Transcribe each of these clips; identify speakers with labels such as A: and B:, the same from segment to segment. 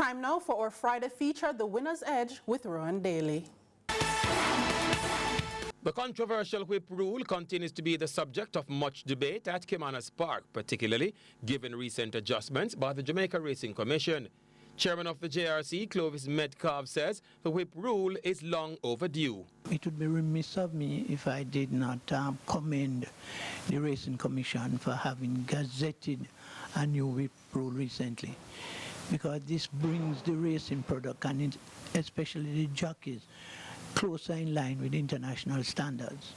A: Time now for our Friday feature, The Winner's Edge with Rowan Daly.
B: The controversial whip rule continues to be the subject of much debate at Caymanas Park, particularly given recent adjustments by the Jamaica Racing Commission. Chairman of the JRC, Clovis Metcalf, says the whip rule is long overdue.
C: It would be remiss of me if I did not commend the Racing Commission for having gazetted a new whip rule recently, because this brings the racing product, and especially the jockeys, closer in line with international standards.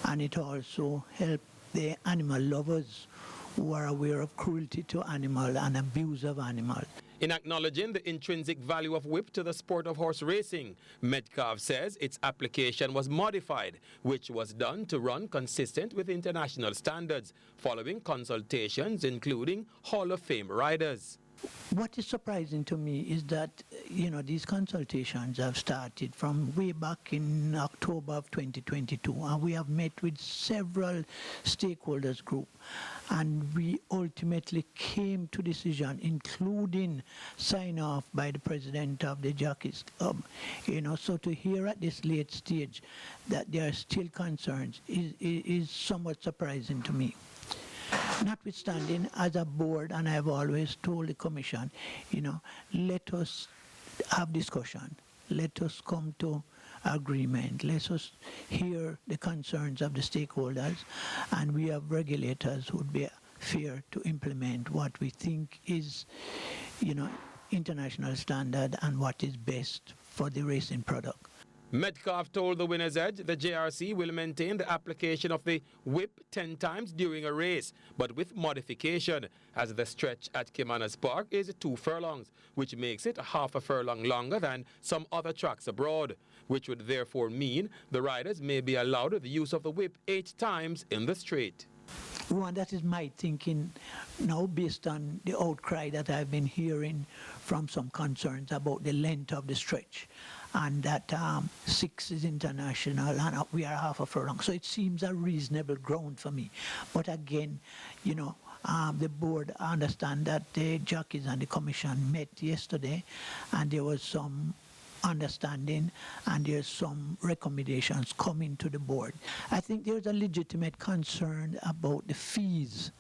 C: And it also helps the animal lovers who are aware of cruelty to animals and abuse of animals.
B: In acknowledging the intrinsic value of whip to the sport of horse racing, Metcalf says its application was modified, which was done to run consistent with international standards, following consultations including Hall of Fame riders.
C: What is surprising to me is that, these consultations have started from way back in October of 2022, and we have met with several stakeholders group, and we ultimately came to decision, including sign off by the president of the Jockeys Club. So to hear at this late stage that there are still concerns is somewhat surprising to me. Notwithstanding, as a board, and I have always told the commission, let us have discussion. Let us come to agreement. Let us hear the concerns of the stakeholders, and we have regulators who would be fair to implement what we think is, international standard and what is best for the racing product.
B: Metcalf told the Winner's Edge the JRC will maintain the application of the whip 10 times during a race, but with modification, as the stretch at Caymanas Park is 2 furlongs, which makes it half a furlong longer than some other tracks abroad, which would therefore mean the riders may be allowed the use of the whip 8 times in the straight.
C: Well, that is my thinking now, based on the outcry that I've been hearing from some concerns about the length of the stretch, and that 6 is international and we are half a furlong. So it seems a reasonable ground for me. But again, the board understand that the jockeys and the commission met yesterday, and there was some understanding, and there's some recommendations coming to the board. I think there's a legitimate concern about the fees.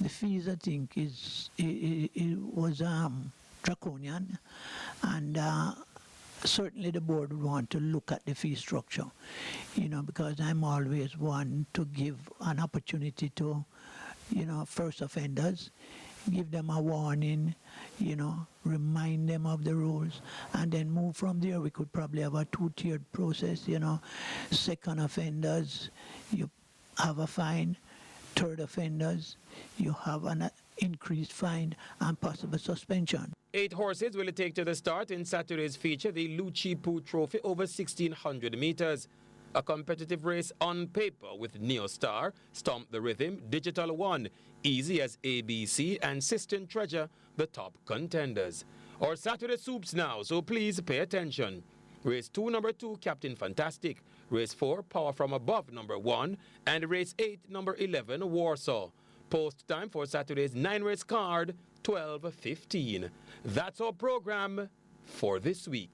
C: The fees, I think, was draconian, and certainly the board would want to look at the fee structure, because I'm always one to give an opportunity to, first offenders, give them a warning, remind them of the rules, and then move from there. We could probably have a 2-tiered process, Second offenders, you have a fine. Third offenders, you have an increased fine and possible suspension.
B: 8 horses will take to the start in Saturday's feature, the Luchi Poo Trophy, over 1,600 meters. A competitive race on paper with Neo Star, Stomp the Rhythm, Digital One, Easy as ABC, and Sistine Treasure, the top contenders. Our Saturday soups now, so please pay attention. Race 2, number 2, Captain Fantastic. Race 4, Power from Above, number 1. And race 8, number 11, Warsaw. Post time for Saturday's 9-race card, 12:15. That's our program for this week.